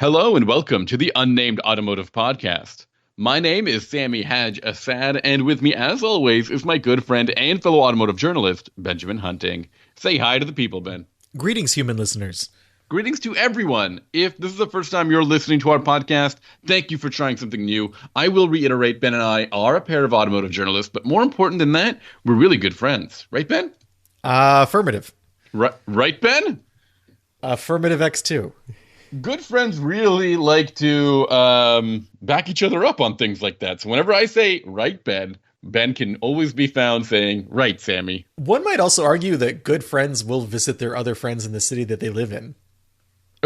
Hello and welcome to the Unnamed Automotive Podcast. My name is Sami Haj Assad, and with me, as always, is my good friend and fellow automotive journalist, Benjamin Hunting. Say hi to the people, Ben. Greetings, human listeners. Greetings to everyone. If this is the first time you're listening to our podcast, thank you for trying something new. I will reiterate, Ben and I are a pair of automotive journalists, but more important than that, we're really good friends. Right, Ben? Affirmative. Right, Ben? Affirmative X2. Good friends really like to back each other up on things like that. So whenever I say, right, Ben, Ben can always be found saying, right, Sammy. One might also argue that good friends will visit their other friends in the city that they live in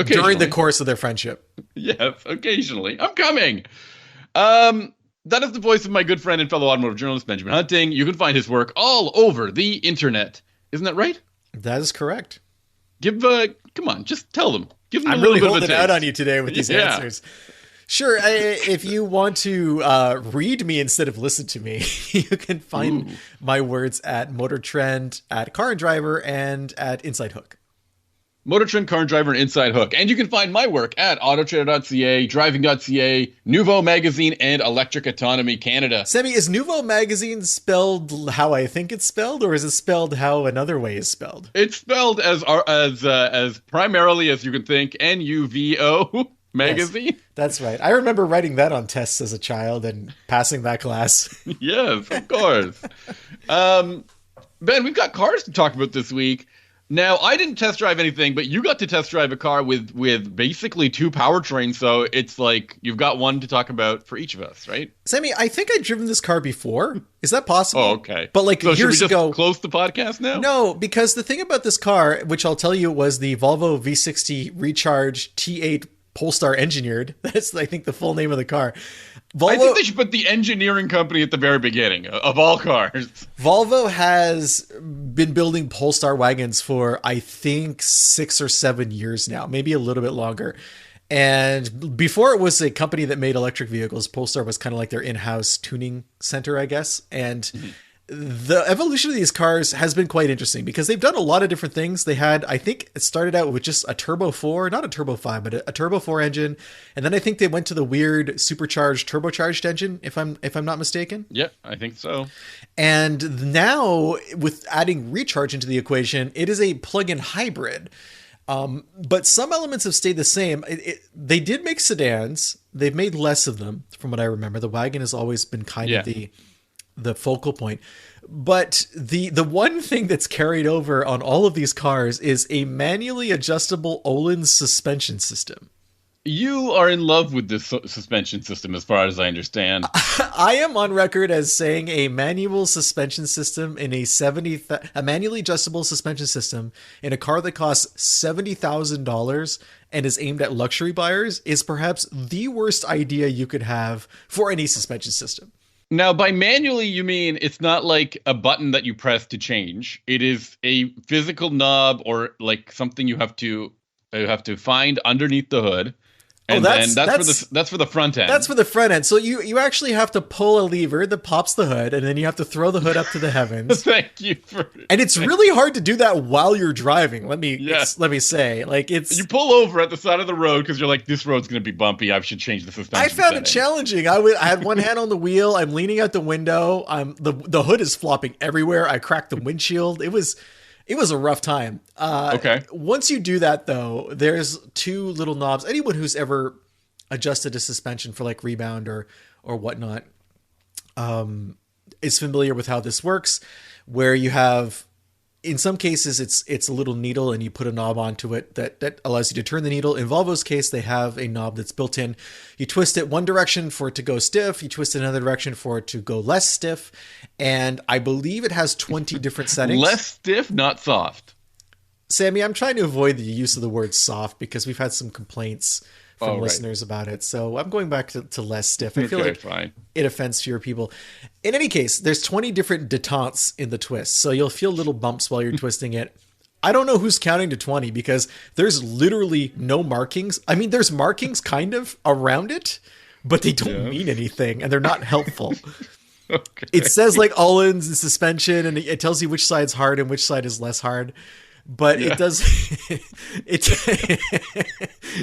during the course of their friendship. Yes, occasionally. I'm coming. That is the voice of my good friend and fellow automotive journalist, Benjamin Hunting. You can find his work all over the internet. Isn't that right? That is correct. Come on, just tell them. Give them I'm really holding out on you today with these answers. Sure, if you want to read me instead of listen to me, you can find my words at Motor Trend, at Car and Driver, and at Inside Hook. Motor Trend, Car and Driver, and Inside Hook. And you can find my work at autotrader.ca, driving.ca, Nouveau Magazine, and Electric Autonomy Canada. Sami, is Nouveau Magazine spelled how I think it's spelled, or is it spelled how another way is spelled? It's spelled as primarily as you can think, Nuvo Magazine. Yes, that's right. I remember writing that on tests as a child and passing that class. Yes, of course. Ben, we've got cars to talk about this week. Now, I didn't test drive anything, but you got to test drive a car with basically two powertrains, so it's like you've got one to talk about for each of us, right? Sami, I think I've driven this car before. Is that possible? Oh, okay. But like so years should we ago, just close the podcast now? No, because the thing about this car, which I'll tell you, was the Volvo V60 Recharge T8 Polestar engineered. That's, I think, the full name of the car. I think they should put the engineering company at the very beginning of all cars. Volvo has been building Polestar wagons for, I think, 6 or 7 years now, maybe a little bit longer. And before it was a company that made electric vehicles, Polestar was kind of like their in-house tuning center, I guess. And the evolution of these cars has been quite interesting because they've done a lot of different things. They had, I think it started out with just a Turbo 4, not a Turbo 5, but a Turbo 4 engine. And then I think they went to the weird supercharged, turbocharged engine, if I'm not mistaken. Yep, I think so. And now with adding recharge into the equation, it is a plug-in hybrid. But some elements have stayed the same. They did make sedans. They've made less of them from what I remember. The wagon has always been kind of the focal point. But the one thing that's carried over on all of these cars is a manually adjustable Öhlins suspension system. You are in love with this suspension system as far as I understand. I am on record as saying a manual suspension system in a manually adjustable suspension system in a car that costs $70,000 and is aimed at luxury buyers is perhaps the worst idea you could have for any suspension system. Now, by manually, you mean it's not like a button that you press to change. It is a physical knob or like something you have to find underneath the hood. And that's for the front end. That's for the front end. So you actually have to pull a lever that pops the hood, and then you have to throw the hood up to the heavens. Thank you for. And it's really hard to do that while you're driving. Let me say, like you pull over at the side of the road because you're like, this road's going to be bumpy. I should change the suspension. I found it challenging. I had one hand on the wheel. I'm leaning out the window. The hood is flopping everywhere. I cracked the windshield. It was a rough time. Okay. Once you do that, though, there's two little knobs. Anyone who's ever adjusted a suspension for like rebound or whatnot is familiar with how this works, where you have, in some cases, it's a little needle and you put a knob onto it that allows you to turn the needle. In Volvo's case, they have a knob that's built in. You twist it one direction for it to go stiff. You twist it another direction for it to go less stiff. And I believe it has 20 different settings. Less stiff, not soft. Sami, I'm trying to avoid the use of the word soft because we've had some complaints from listeners about it. So I'm going back to less stiff. I feel like it offends fewer people. In any case, there's 20 different detentes in the twist. So you'll feel little bumps while you're twisting it. I don't know who's counting to 20 because there's literally no markings. I mean, there's markings kind of around it, but they don't mean anything and they're not helpful. Okay. It says like Öhlins and suspension and it tells you which side's hard and which side is less hard. but it does. It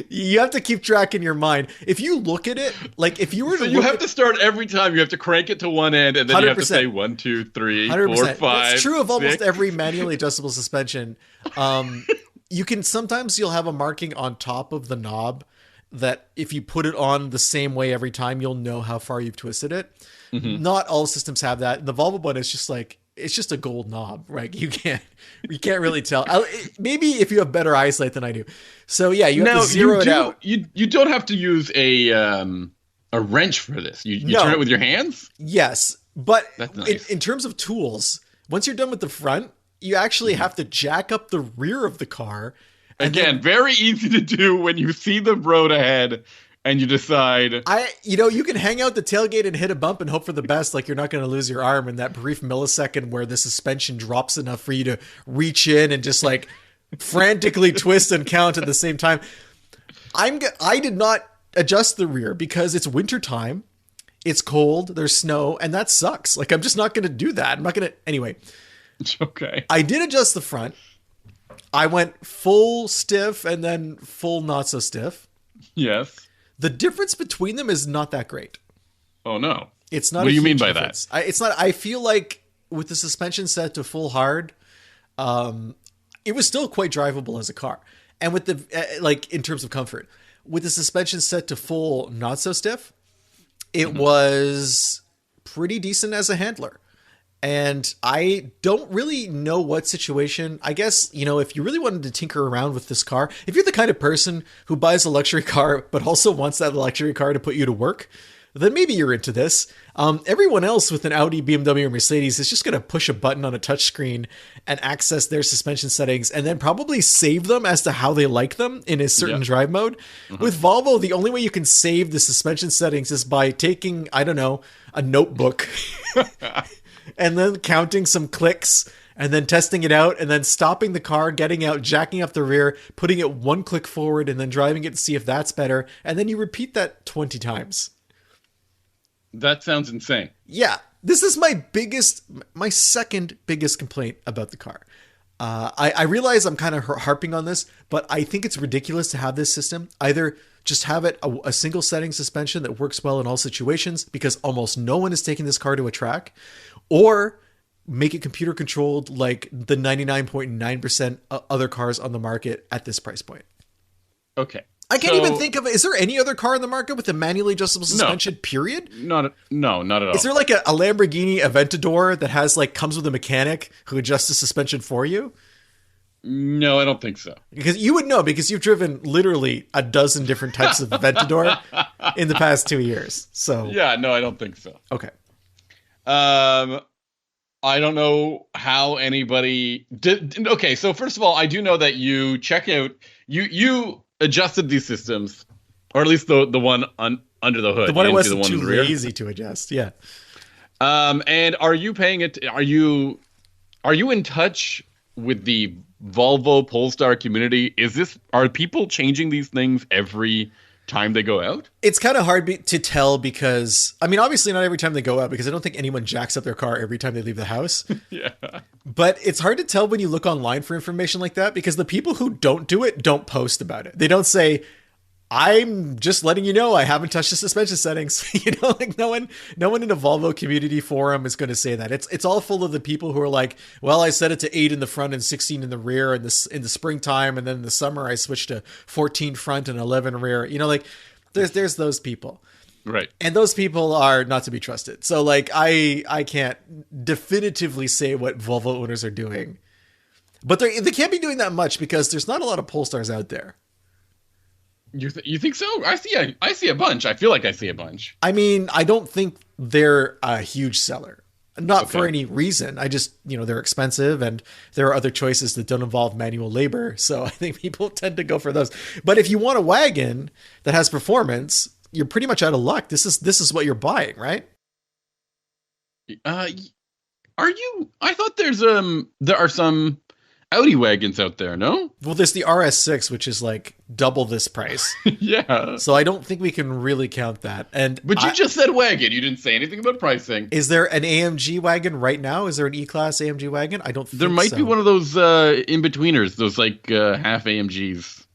you have to keep track in your mind. If you look at it, like if you were to, you have to start every time. You have to crank it to one end, and then you have to say 1, 2, 3, 4, 5. That's true of almost 6. every manually adjustable suspension. You can sometimes you'll have a marking on top of the knob that if you put it on the same way every time, you'll know how far you've twisted it. Mm-hmm. Not all systems have that. The Volvo one is just like, it's just a gold knob, right? You can't really tell. Maybe if you have better eyesight than I do. So yeah, you have to zero it out. You don't have to use a wrench for this. You turn it with your hands? Yes. But that's nice. In terms of tools, once you're done with the front, you actually have to jack up the rear of the car. Again, very easy to do when you see the road ahead and you decide. You can hang out the tailgate and hit a bump and hope for the best, like you're not going to lose your arm in that brief millisecond where the suspension drops enough for you to reach in and just like frantically twist and count at the same time. I did not adjust the rear because it's winter time. It's cold, there's snow, and that sucks. Like, I'm just not going to do that. I'm not going to. Anyway. Okay. I did adjust the front. I went full stiff and then full not so stiff. Yes. The difference between them is not that great. Oh, no. It's not. What do you mean by that? It's not. I feel like with the suspension set to full hard, it was still quite drivable as a car. And with the, like, in terms of comfort, with the suspension set to full not so stiff, it was pretty decent as a handler. And I don't really know what situation. I guess, if you really wanted to tinker around with this car, if you're the kind of person who buys a luxury car, but also wants that luxury car to put you to work, then maybe you're into this. Everyone else with an Audi, BMW, or Mercedes is just going to push a button on a touchscreen and access their suspension settings and then probably save them as to how they like them in a certain drive mode. With Volvo, the only way you can save the suspension settings is by taking, I don't know, a notebook and then counting some clicks and then testing it out and then stopping the car, getting out, jacking up the rear, putting it one click forward and then driving it to see if that's better. And then you repeat that 20 times. That sounds insane. Yeah. This is my second biggest complaint about the car. I realize I'm kind of harping on this, but I think it's ridiculous to have this system. Either just have it a single setting suspension that works well in all situations because almost no one is taking this car to a track, or make it computer controlled like the 99.9% other cars on the market at this price point. Okay. I can't even think of it. Is there any other car in the market with a manually adjustable suspension, period? Not at all. Is there like a Lamborghini Aventador that comes with a mechanic who adjusts the suspension for you? No, I don't think so. Because you would know because you've driven literally a dozen different types of Aventador in the past 2 years. So yeah, no, I don't think so. Okay. I don't know how anybody did. Okay, so first of all, I do know that you check out you adjusted these systems, or at least the one under the hood. The one I wasn't too lazy to adjust. Yeah. And are you paying it? Are you in touch with the Volvo Polestar community? Are people changing these things every time they go out? It's kind of hard to tell because, I mean, obviously not every time they go out because I don't think anyone jacks up their car every time they leave the house. Yeah. But it's hard to tell when you look online for information like that because the people who don't do it don't post about it. They don't say, I'm just letting you know I haven't touched the suspension settings. Like no one in a Volvo community forum is going to say that. It's all full of the people who are like, well, I set it to 8 in the front and 16 in the rear in the springtime, and then in the summer I switched to 14 front and 11 rear. Like there's those people. Right. And those people are not to be trusted. So like I can't definitively say what Volvo owners are doing. But they can't be doing that much because there's not a lot of Polestars out there. You think so? I see a bunch. I feel like I see a bunch. I mean, I don't think they're a huge seller. Not for any reason. I just, they're expensive and there are other choices that don't involve manual labor. So I think people tend to go for those. But if you want a wagon that has performance, you're pretty much out of luck. This is what you're buying, right? Are you? I thought there are some Audi wagons out there, no? Well, there's the RS6, which is like double this price. Yeah. So I don't think we can really count that. But you just said wagon. You didn't say anything about pricing. Is there an AMG wagon right now? Is there an E-Class AMG wagon? I don't think there might be one of those in-betweeners, those like half AMGs.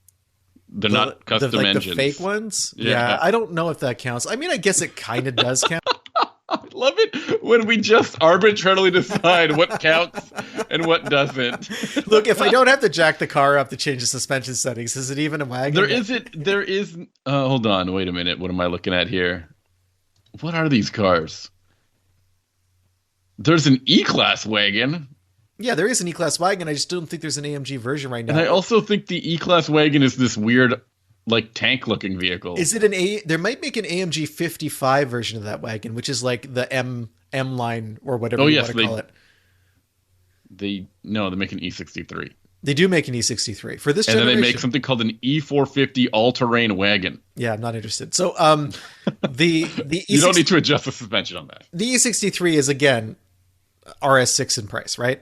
They're not custom engines. The fake ones? Yeah, I don't know if that counts. I mean, I guess it kind of does count. I love it when we just arbitrarily decide what counts and what doesn't. Look, if I don't have to jack the car up to change the suspension settings, is it even a wagon? There is. Hold on, wait a minute. What am I looking at here? What are these cars? There's an E-Class wagon. Yeah, there is an E-Class wagon. I just don't think there's an AMG version right now. And I also think the E-Class wagon is this weird, like, tank-looking vehicle. Is it There might make an AMG 55 version of that wagon, which is like the M line or whatever you want to call it. They make an E63. They do make an E63 for this generation. And then they make something called an E450 all-terrain wagon. Yeah, I'm not interested. So the E63, you don't need to adjust the suspension on that. The E63 is again RS6 in price, right?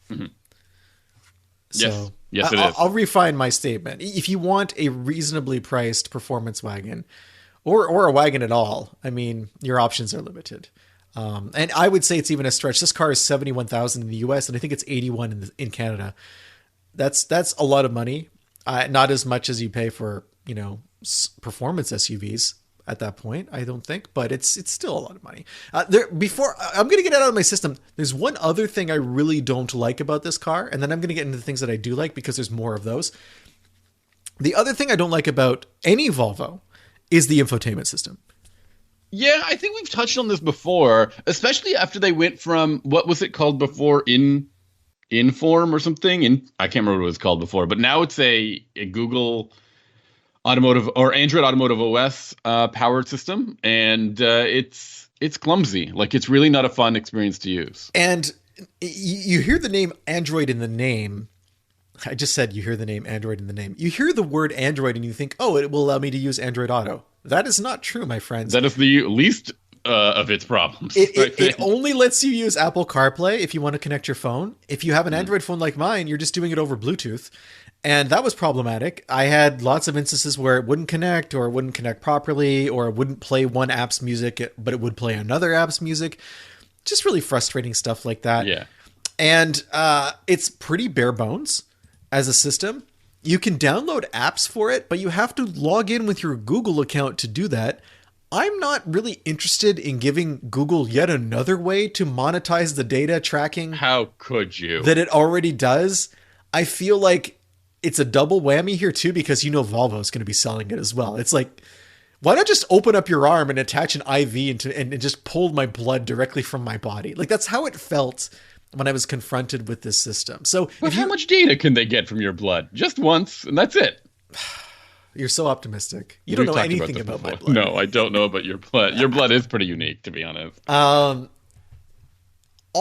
Mm-hmm. So yes, it is. I'll refine my statement. If you want a reasonably priced performance wagon, or a wagon at all, I mean, your options are limited. And I would say it's even a stretch. This car is $71,000 in the US, and I think it's $81,000 in Canada. That's a lot of money. Not as much as you pay for, performance SUVs at that point, I don't think, but it's still a lot of money. Before I'm going to get it out of my system, there's one other thing I really don't like about this car, and then I'm going to get into the things that I do like because there's more of those. The other thing I don't like about any Volvo is the infotainment system. Yeah, I think we've touched on this before, especially after they went from, what was it called before, Inform or something? I can't remember what it was called before, but now it's a Google Automotive or Android Automotive OS powered system, and it's clumsy. Like, it's really not a fun experience to use. And you hear the name Android in the name. I just said you hear the name Android in the name. You hear the word Android and you think, oh, it will allow me to use Android Auto. That is not true, my friends. That is the least of its problems. It only lets you use Apple CarPlay if you want to connect your phone. If you have an Android phone like mine, you're just doing it over Bluetooth. And that was problematic. I had lots of instances where it wouldn't connect, or it wouldn't connect properly, or it wouldn't play one app's music, but it would play another app's music. Just really frustrating stuff like that. Yeah. And it's pretty bare bones as a system. You can download apps for it, but you have to log in with your Google account to do that. I'm not really interested in giving Google yet another way to monetize the data tracking. How could you? That it already does. I feel like it's a double whammy here too, because Volvo is going to be selling it as well. It's like, why not just open up your arm and attach an IV and just pull my blood directly from my body? Like, that's how it felt when I was confronted with this system. So how much data can they get from your blood? Just once, and that's it. You're so optimistic. You don't know anything about my blood. No, I don't know about your blood. Your blood is pretty unique, to be honest. All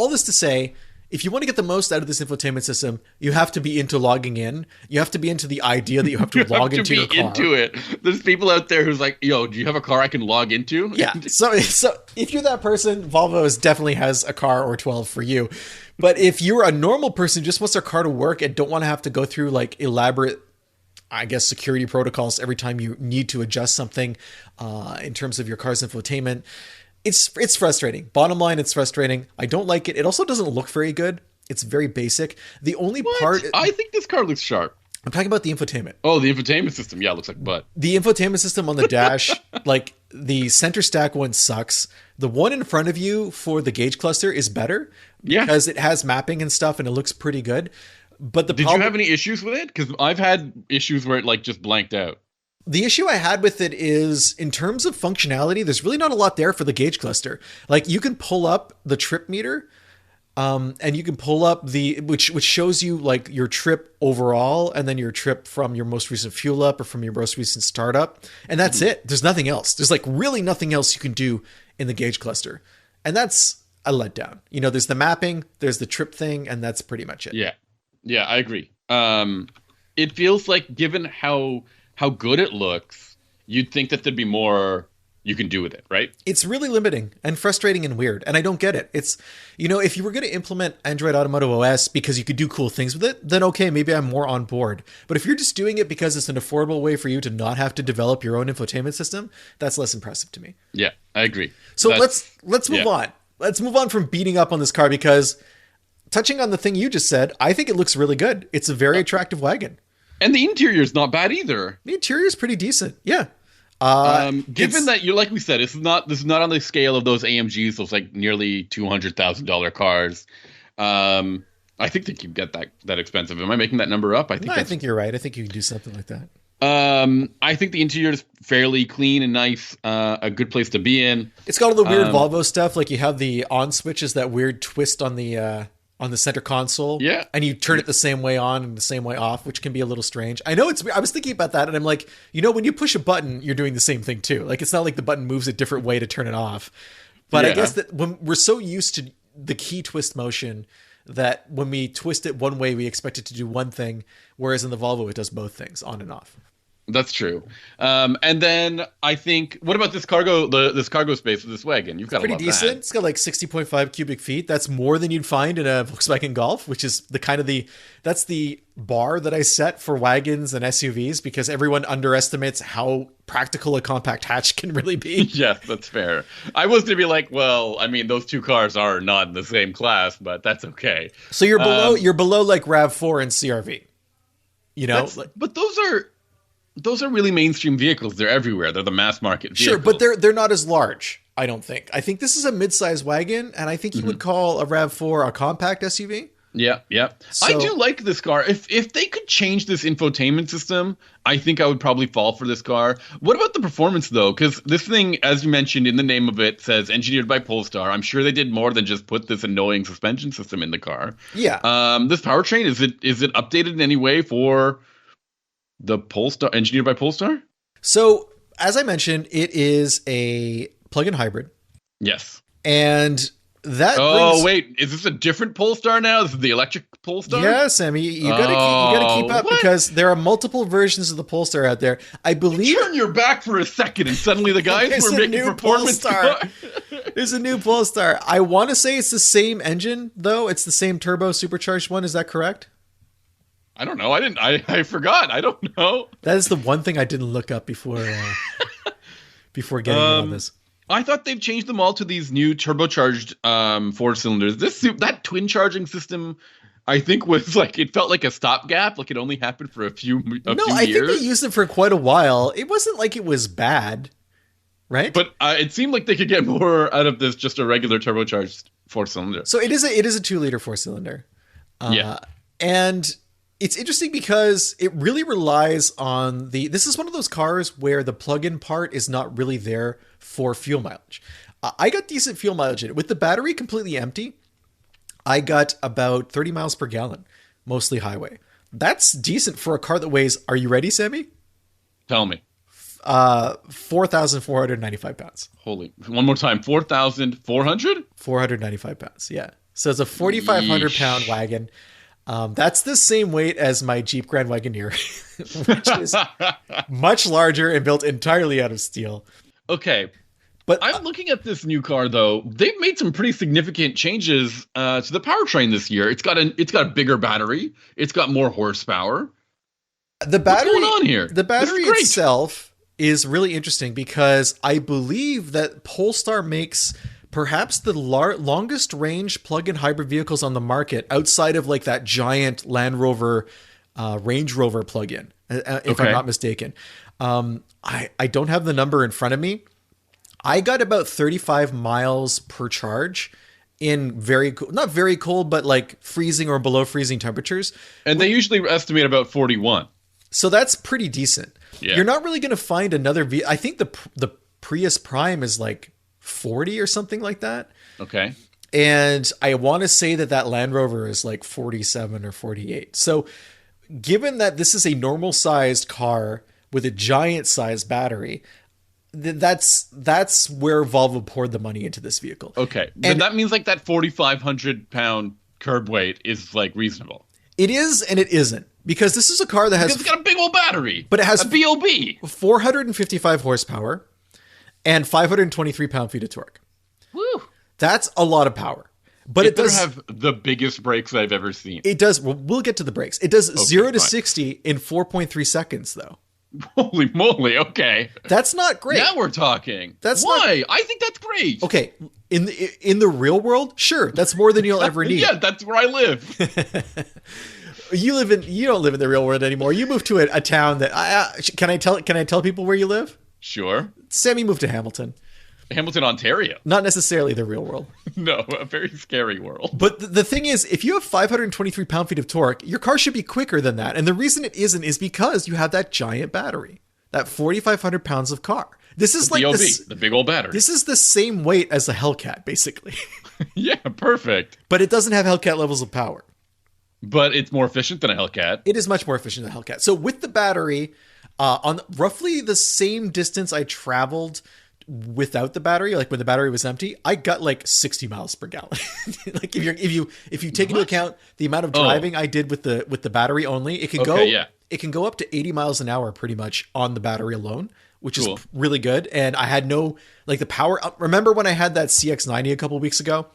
this to say, if you want to get the most out of this infotainment system, you have to be into logging in. You have to be into the idea that you have to log into your car. Into it. There's people out there who's like, yo, do you have a car I can log into? Yeah. So if you're that person, Volvo definitely has a car or 12 for you. But if you're a normal person who just wants their car to work and don't want to have to go through like elaborate, I guess, security protocols every time you need to adjust something in terms of your car's infotainment, it's frustrating. Bottom line, it's frustrating. I don't like it. It also doesn't look very good. It's very basic. The only part... I think this car looks sharp. I'm talking about the infotainment. Oh, the infotainment system. Yeah, it looks like butt. The infotainment system on the dash, like the center stack one sucks. The one in front of you for the gauge cluster is better because it has mapping and stuff and it looks pretty good. But Did you have any issues with it? Because I've had issues where it like just blanked out. The issue I had with it is, in terms of functionality, there's really not a lot there for the gauge cluster. Like, you can pull up the trip meter, and you can pull up which shows you like your trip overall, and then your trip from your most recent fuel up or from your most recent startup, and that's it. There's nothing else. There's like really nothing else you can do in the gauge cluster, and that's a letdown. There's the mapping, there's the trip thing, and that's pretty much it. Yeah, I agree. It feels like, given how good it looks, you'd think that there'd be more you can do with it, right? It's really limiting and frustrating and weird. And I don't get it. It's, if you were going to implement Android Automotive OS because you could do cool things with it, then okay, maybe I'm more on board. But if you're just doing it because it's an affordable way for you to not have to develop your own infotainment system, that's less impressive to me. Yeah, I agree. So let's move on. Let's move on from beating up on this car, because touching on the thing you just said, I think it looks really good. It's a very attractive wagon. And the interior is not bad either. The interior is pretty decent. Yeah. Given that like we said, this is not on the scale of those AMGs, those like nearly $200,000 cars. I think they can get that expensive. Am I making that number up? I think you're right. I think you can do something like that. I think the interior is fairly clean and nice. A good place to be in. It's got all the weird Volvo stuff. Like you have the on switches, that weird twist on the center console. Yeah. And you turn it the same way on and the same way off, which can be a little strange. I know I was thinking about that, and I'm like, when you push a button, you're doing the same thing too. Like, it's not like the button moves a different way to turn it off. But I guess that when we're so used to the key twist motion that when we twist it one way, we expect it to do one thing, whereas in the Volvo, it does both things, on and off. That's true. And then I think, what about this cargo space of this wagon? You've got pretty decent. That. It's got like 60.5 cubic feet. That's more than you'd find in a Volkswagen Golf, which is that's the bar that I set for wagons and SUVs, because everyone underestimates how practical a compact hatch can really be. Yeah, that's fair. I was going to be like, well, I mean, those two cars are not in the same class, but that's okay. So you're below like RAV4 and CRV. But those are really mainstream vehicles. They're everywhere. They're the mass market vehicles. Sure, but they're not as large, I don't think. I think this is a mid-size wagon, and I think you would call a RAV4 a compact SUV. Yeah. So, I do like this car. If they could change this infotainment system, I think I would probably fall for this car. What about the performance, though? Because this thing, as you mentioned in the name of it, says engineered by Polestar. I'm sure they did more than just put this annoying suspension system in the car. Yeah. This powertrain, is it updated in any way for the Polestar, engineered by Polestar? So, as I mentioned, it is a plug-in hybrid. Yes. And that wait, is this a different Polestar now? This is the electric Polestar? Yeah, Sammy, you gotta keep up, because there are multiple versions of the Polestar out there. I believe. Turn your back for a second, and suddenly the guys were making performance Polestar. There's a new Polestar. I want to say it's the same engine, though. It's the same turbo supercharged one. Is that correct? I don't know. I forgot. I don't know. That is the one thing I didn't look up before getting on this. I thought they've changed them all to these new turbocharged 4-cylinders. That twin charging system, I think, was like, it felt like a stopgap. Like it only happened for a few years. I think they used it for quite a while. It wasn't like it was bad, right? But it seemed like they could get more out of this just a regular turbocharged 4-cylinder. So it is a 2-liter 4-cylinder. Yeah, and it's interesting because it really relies on this is one of those cars where the plug-in part is not really there for fuel mileage. I got decent fuel mileage in it. With the battery completely empty, I got about 30 miles per gallon, mostly highway. That's decent for a car that weighs, are you ready, Sammy? Tell me. 4,495 pounds. Holy, one more time, 4,400? 495 pounds, yeah. So it's a 4,500 pound wagon. That's the same weight as my Jeep Grand Wagoneer, which is much larger and built entirely out of steel. Okay. But I'm looking at this new car, though. They've made some pretty significant changes to the powertrain this year. It's got a bigger battery. It's got more horsepower. The battery, what's going on here? The battery itself is really interesting because I believe that Polestar makes perhaps the longest range plug-in hybrid vehicles on the market outside of like that giant Land Rover, Range Rover plug-in, if I'm not mistaken. I don't have the number in front of me. I got about 35 miles per charge in not very cold, but like freezing or below freezing temperatures. And they usually estimate about 41. So that's pretty decent. Yeah. You're not really going to find another I think the Prius Prime is like 40 or something like that. Okay. And I want to say that Land Rover is like 47 or 48. So given that this is a normal sized car with a giant sized battery, that's where Volvo poured the money into this vehicle. Okay. And that means like that 4,500 pound curb weight is like reasonable. It is and it isn't, because this is a car that has... It's got a big old battery. But it has... a VOB. 455 horsepower. and 523 pound-feet of torque. Woo! That's a lot of power. But it does have the biggest brakes I've ever seen. It does. We'll get to the brakes. It does 0 to 60 in 4.3 seconds, though. Holy moly! Okay, that's not great. Now we're talking. That's why I think that's great. Okay, in the real world, sure, that's more than you'll ever need. Yeah, that's where I live. You don't live in the real world anymore. You moved to a town that can I tell people where you live? Sure. Sammy moved to Hamilton. Hamilton, Ontario. Not necessarily the real world. No, a very scary world. But the thing is, if you have 523 pound-feet of torque, your car should be quicker than that. And the reason it isn't is because you have that giant battery, that 4,500 pounds of car. This is like the big old battery. This is the same weight as a Hellcat, basically. Yeah, perfect. But it doesn't have Hellcat levels of power. But it's more efficient than a Hellcat. It is much more efficient than a Hellcat. So with the battery, on roughly the same distance I traveled without the battery, like when the battery was empty, I got like 60 miles per gallon. Like if you take into account the amount of driving I did with the battery only, it can go up to 80 miles an hour pretty much on the battery alone, which is really good. And I had no like the power. Remember when I had that CX-90 a couple weeks ago?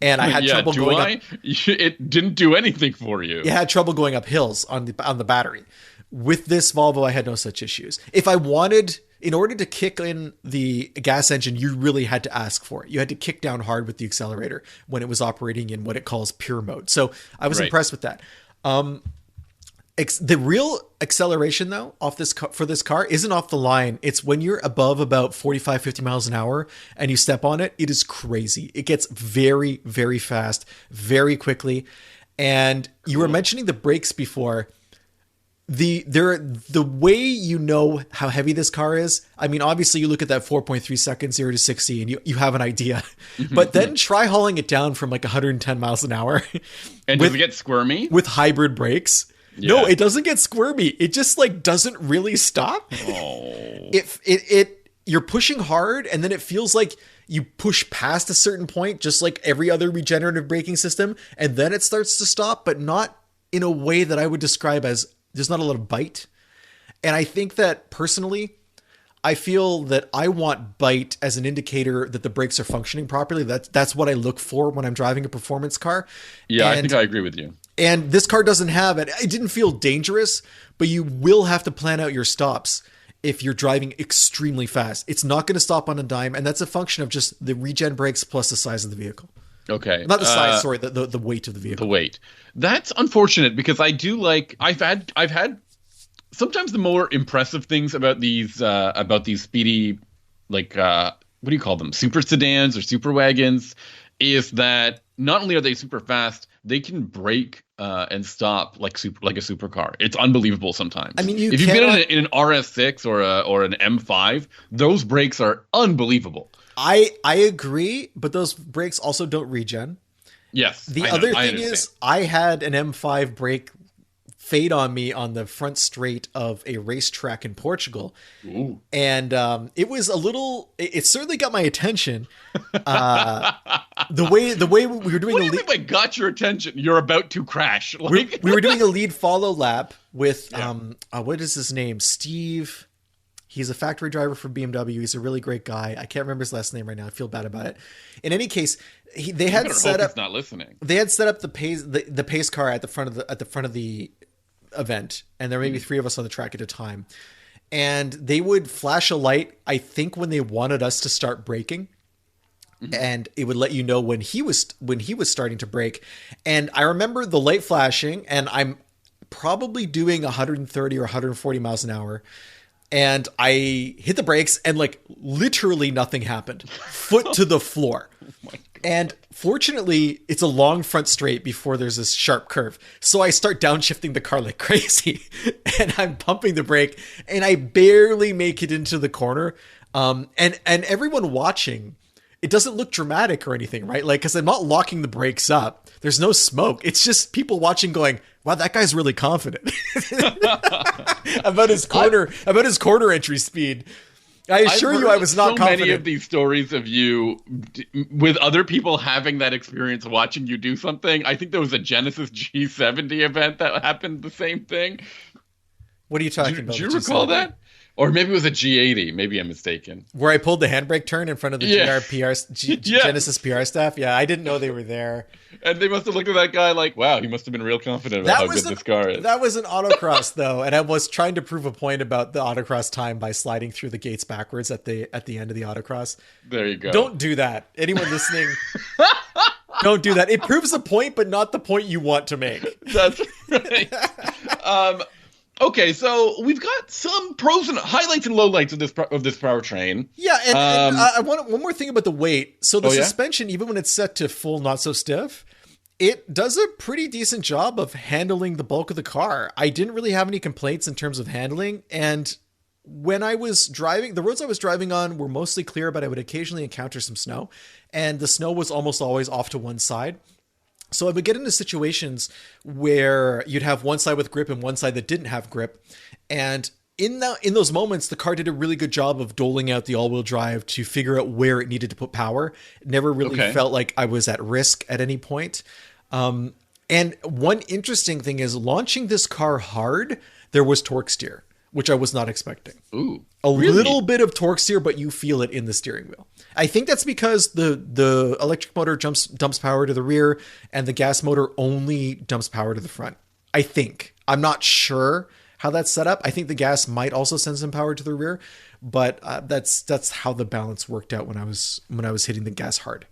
And I had trouble going up. It didn't do anything for you. You had trouble going up hills on the battery. With this Volvo, I had no such issues. If I wanted, in order to kick in the gas engine, you really had to ask for it. You had to kick down hard with the accelerator when it was operating in what it calls pure mode. So I was impressed with that. The real acceleration, though, for this car isn't off the line. It's when you're above about 45, 50 miles an hour and you step on it, it is crazy. It gets very, very fast, very quickly. And you were mentioning the brakes before. The way you know how heavy this car is, I mean, obviously you look at that 4.3 seconds, 0 to 60, and you have an idea. But then try hauling it down from like 110 miles an hour. And does it get squirmy? With hybrid brakes. Yeah. No, it doesn't get squirmy. It just like doesn't really stop. Oh. You're pushing hard, and then it feels like you push past a certain point, just like every other regenerative braking system, and then it starts to stop, but not in a way that I would describe as there's not a lot of bite. And I think that personally, I feel that I want bite as an indicator that the brakes are functioning properly. That's what I look for when I'm driving a performance car. Yeah, I think I agree with you. And this car doesn't have it. It didn't feel dangerous, but you will have to plan out your stops if you're driving extremely fast. It's not going to stop on a dime, and that's a function of just the regen brakes plus the size of the vehicle. Okay. Not the size, sorry, the weight of the vehicle. The weight. That's unfortunate because I do like I've had sometimes the more impressive things about these speedy, like what do you call them? Super sedans or super wagons, is that not only are they super fast, they can brake and stop like a supercar. It's unbelievable sometimes. I mean, if you've been in an RS6 or an M5, those brakes are unbelievable. I agree, but those brakes also don't regen. Yes. The other thing is I had an M5 brake fade on me on the front straight of a racetrack in Portugal. Ooh. And it was it certainly got my attention. The way we were doing what do you think I got your attention? You're about to crash. We were doing a lead follow lap with what is his name? Steve. He's a factory driver for BMW. He's a really great guy. I can't remember his last name right now. I feel bad about it. In any case, they had set up. He's not listening. They had set up the pace car at the front of the event, and there were maybe three of us on the track at a time. And they would flash a light, I think, when they wanted us to start braking. And it would let you know when he was starting to brake. And I remember the light flashing, and I'm probably doing 130 or 140 miles an hour. And I hit the brakes, and like literally nothing happened. Foot to the floor. Oh my God. And fortunately, it's a long front straight before there's this sharp curve. So I start downshifting the car like crazy, and I'm pumping the brake, and I barely make it into the corner. And everyone watching, it doesn't look dramatic or anything, right? Like, because I'm not locking the brakes up. There's no smoke. It's just people watching going, wow, that guy's really confident about his corner entry speed. I assure you I was not confident. So many of these stories of you with other people having that experience watching you do something. I think there was a Genesis G70 event that happened the same thing. What are you talking about? Do you recall that? Or maybe it was a G80. Maybe I'm mistaken. Where I pulled the handbrake turn in front of the Genesis PR staff. Yeah, I didn't know they were there. And they must have looked at that guy like, wow, he must have been real confident about how good this car is. That was an autocross, though. And I was trying to prove a point about the autocross time by sliding through the gates backwards at the end of the autocross. There you go. Don't do that. Anyone listening, don't do that. It proves a point, but not the point you want to make. That's right. Okay, so we've got some pros and highlights and lowlights of this powertrain. Yeah, and I want one more thing about the weight. So the yeah? suspension, even when it's set to full, not so stiff, it does a pretty decent job of handling the bulk of the car. I didn't really have any complaints in terms of handling, and when I was driving, the roads I was driving on were mostly clear, but I would occasionally encounter some snow, and the snow was almost always off to one side. So I would get into situations where you'd have one side with grip and one side that didn't have grip. And in those moments, the car did a really good job of doling out the all-wheel drive to figure out where it needed to put power. It never really felt like I was at risk at any point. And one interesting thing is launching this car hard, there was torque steer, which I was not expecting. Ooh, a little bit of torque steer, but you feel it in the steering wheel. I think that's because the electric motor dumps power to the rear and the gas motor only dumps power to the front. I think. I'm not sure how that's set up. I think the gas might also send some power to the rear, but that's how the balance worked out when I was hitting the gas hard.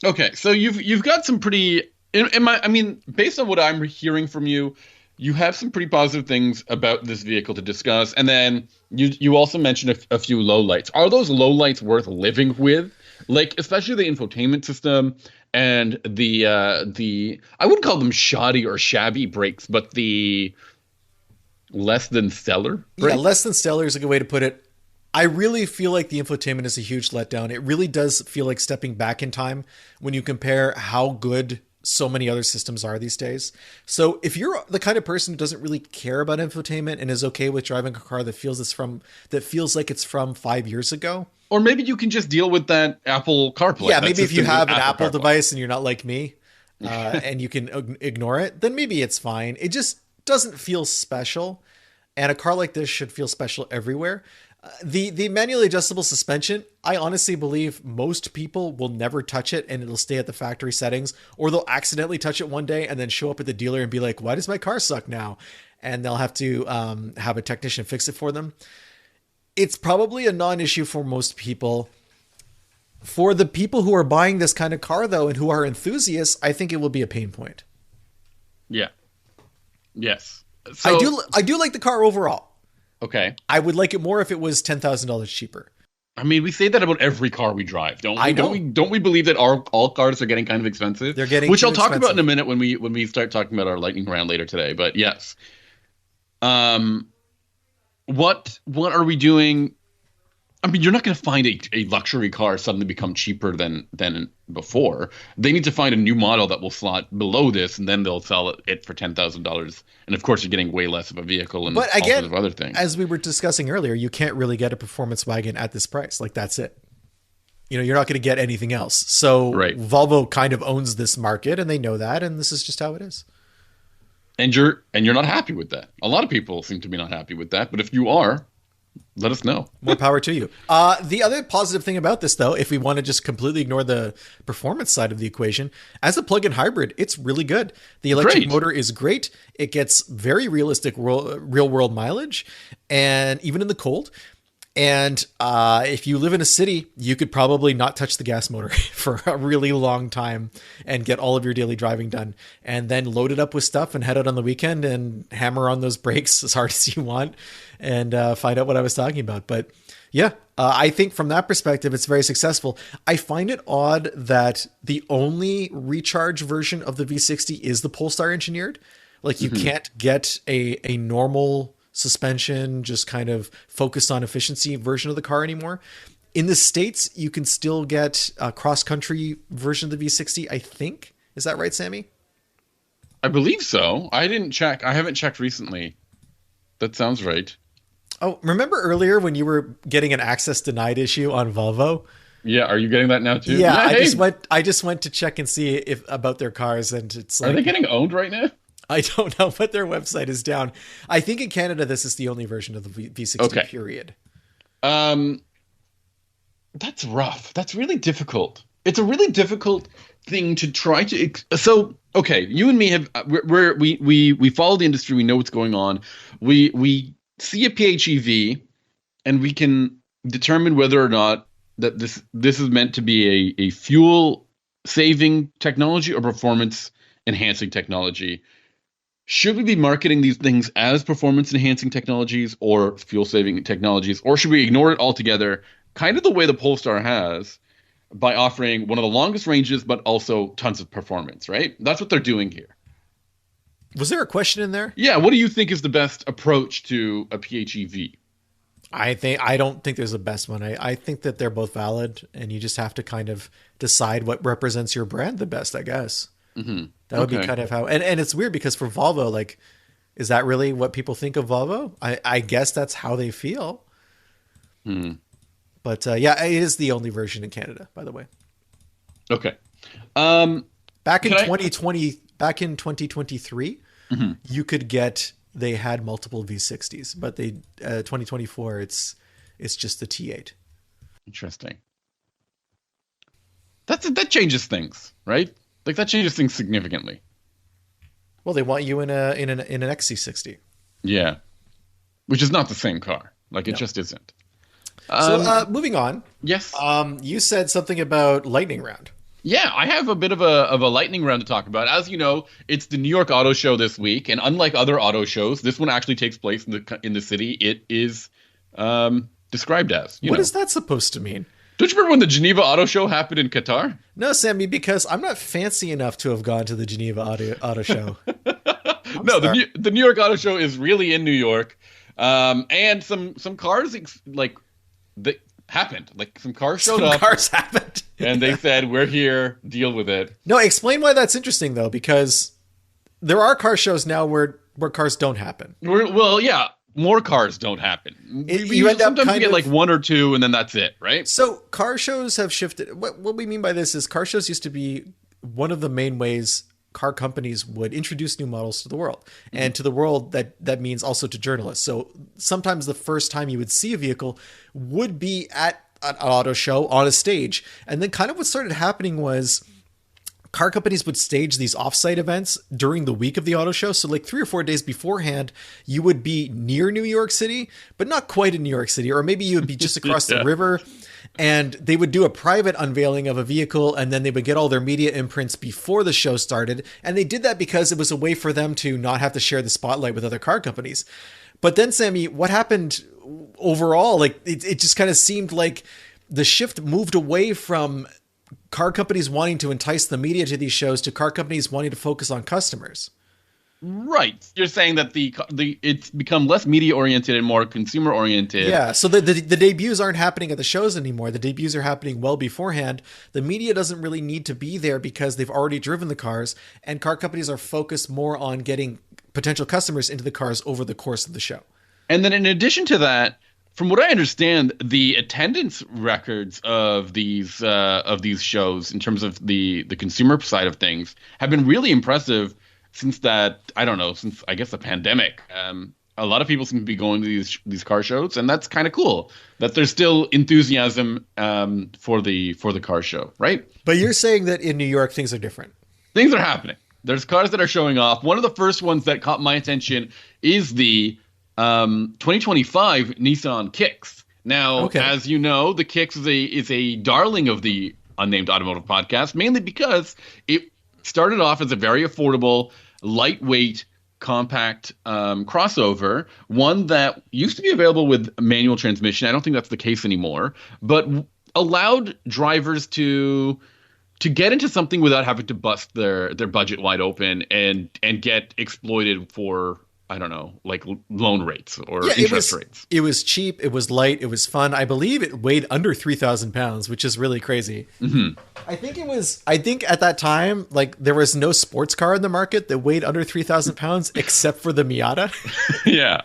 Okay, so you've got some pretty based on what I'm hearing from you, you have some pretty positive things about this vehicle to discuss, and then you also mentioned a few lowlights. Are those lowlights worth living with? Like, especially the infotainment system and the I wouldn't call them shoddy or shabby brakes, but the less than stellar brakes? Yeah, less than stellar is a good way to put it. I really feel like the infotainment is a huge letdown. It really does feel like stepping back in time when you compare how good so many other systems are these days. So if you're the kind of person who doesn't really care about infotainment and is okay with driving a car that feels like it's from 5 years ago, or maybe you can just deal with that Apple CarPlay. Yeah, maybe if you have an Apple device and you're not like me, and you can ignore it, then maybe it's fine. It just doesn't feel special, and a car like this should feel special everywhere. The manually adjustable suspension, I honestly believe most people will never touch it and it'll stay at the factory settings, or they'll accidentally touch it one day and then show up at the dealer and be like, why does my car suck now? And they'll have to have a technician fix it for them. It's probably a non-issue for most people. For the people who are buying this kind of car, though, and who are enthusiasts, I think it will be a pain point. Yeah. Yes. So, I do like the car overall. Okay. I would like it more if it was $10,000 cheaper. I mean, we say that about every car we drive, don't we? Don't we believe that all cars are getting kind of expensive? They're getting which I'll talk about in a minute when we start talking about our lightning round later today. But yes, what are we doing? I mean, you're not going to find a luxury car suddenly become cheaper than before. They need to find a new model that will slot below this, and then they'll sell it for $10,000. And of course, you're getting way less of a vehicle and all sorts of other things. As we were discussing earlier, you can't really get a performance wagon at this price. Like, that's it. You know, you're not going to get anything else. So right. Volvo kind of owns this market, and they know that, and this is just how it is. And you're not happy with that. A lot of people seem to be not happy with that. But if you are, let us know. More power to you. The other positive thing about this, though, if we want to just completely ignore the performance side of the equation, as a plug-in hybrid, it's really good. The electric motor is great. It gets very realistic real-world mileage, and even in the cold. And if you live in a city, you could probably not touch the gas motor for a really long time and get all of your daily driving done, and then load it up with stuff and head out on the weekend and hammer on those brakes as hard as you want and find out what I was talking about. But yeah, I think from that perspective, it's very successful. I find it odd that the only recharge version of the V60 is the Polestar engineered. Like, you can't get a normal suspension, just kind of focused on efficiency version of the car anymore. In the States, you can still get a cross-country version of the V60, I think. Is that right, Sammy? I believe so. I didn't check. I haven't checked recently. That sounds right. Oh, remember earlier when you were getting an access denied issue on Volvo? Yeah, are you getting that now too? Yeah, I just went to check and see if about their cars, and it's like, are they getting owned right now? I don't know, but their website is down. I think in Canada, this is the only version of the V60 period. That's rough. That's really difficult. It's a really difficult thing to try to. So, okay, you and me have we follow the industry. We know what's going on. We see a PHEV, and we can determine whether or not that this is meant to be a fuel saving technology or performance enhancing technology. Should we be marketing these things as performance enhancing technologies or fuel saving technologies, or should we ignore it altogether? Kind of the way the Polestar has, by offering one of the longest ranges, but also tons of performance, right? That's what they're doing here. Was there a question in there? Yeah. What do you think is the best approach to a PHEV? I don't think there's a best one. I think that they're both valid, and you just have to kind of decide what represents your brand the best, I guess. Mm-hmm. That would be kind of how, and it's weird because for Volvo, like, is that really what people think of Volvo? I guess that's how they feel. But yeah, it is the only version in Canada, by the way. Okay. Back in 2023, you could get, they had multiple V60s, but 2024, it's just the T8. Interesting. That changes things, right? Like, that changes things significantly. Well, they want you in an XC60. Yeah, which is not the same car. Like, it just isn't. So moving on. Yes. You said something about lightning round. Yeah, I have a bit of a lightning round to talk about. As you know, it's the New York Auto Show this week, and unlike other auto shows, this one actually takes place in the city it is described as. What is that supposed to mean? Don't you remember when the Geneva Auto Show happened in Qatar? No, Sammy, because I'm not fancy enough to have gone to the Geneva Auto Show. No, the New York Auto Show is really in New York, and some cars that happened. Like, some cars showed up. Some cars happened. And they said, we're here, deal with it. No, explain why that's interesting, though, because there are car shows now where cars don't happen. Well, yeah, more cars don't happen. You end up sometimes you get like one or two, and then that's it, right? So car shows have shifted. What we mean by this is car shows used to be one of the main ways car companies would introduce new models to the world. And to the world, that means also to journalists. So sometimes the first time you would see a vehicle would be at an auto show on a stage. And then kind of what started happening was car companies would stage these offsite events during the week of the auto show. So like 3 or 4 days beforehand, you would be near New York City, but not quite in New York City. Or maybe you would be just across the river, and they would do a private unveiling of a vehicle, and then they would get all their media imprints before the show started. And they did that because it was a way for them to not have to share the spotlight with other car companies. But then, Sammy, what happened overall? Like, it just kind of seemed like the shift moved away from car companies wanting to entice the media to these shows to car companies wanting to focus on customers. Right. You're saying that it's become less media oriented and more consumer oriented. Yeah. So the debuts aren't happening at the shows anymore. The debuts are happening well beforehand. The media doesn't really need to be there because they've already driven the cars, and car companies are focused more on getting potential customers into the cars over the course of the show. And then in addition to that, from what I understand, the attendance records of these shows in terms of the consumer side of things have been really impressive since I guess the pandemic. A lot of people seem to be going to these car shows, and that's kind of cool that there's still enthusiasm for the car show, right? But you're saying that in New York things are different. Things are happening. There's cars that are showing off. One of the first ones that caught my attention is the 2025 Nissan Kicks. Now, as you know, the Kicks is a darling of the Unnamed Automotive podcast, mainly because it started off as a very affordable, lightweight, compact crossover, one that used to be available with manual transmission. I don't think that's the case anymore, but allowed drivers to get into something without having to bust their budget wide open and get exploited for, I don't know, like loan rates or interest rates. It was cheap. It was light. It was fun. I believe it weighed under 3,000 pounds, which is really crazy. Mm-hmm. I think at that time, like, there was no sports car in the market that weighed under 3,000 pounds except for the Miata. Yeah.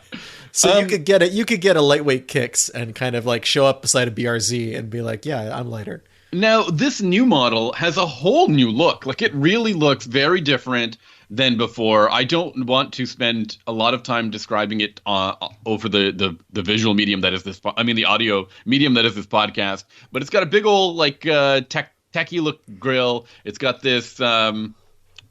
So you could get a lightweight Kicks and kind of like show up beside a BRZ and be like, yeah, I'm lighter. Now, this new model has a whole new look. Like, it really looks very different. than before. I don't want to spend a lot of time describing it over the visual medium that is this. I mean, the audio medium that is this podcast. But it's got a big old like techie look grill. It's got this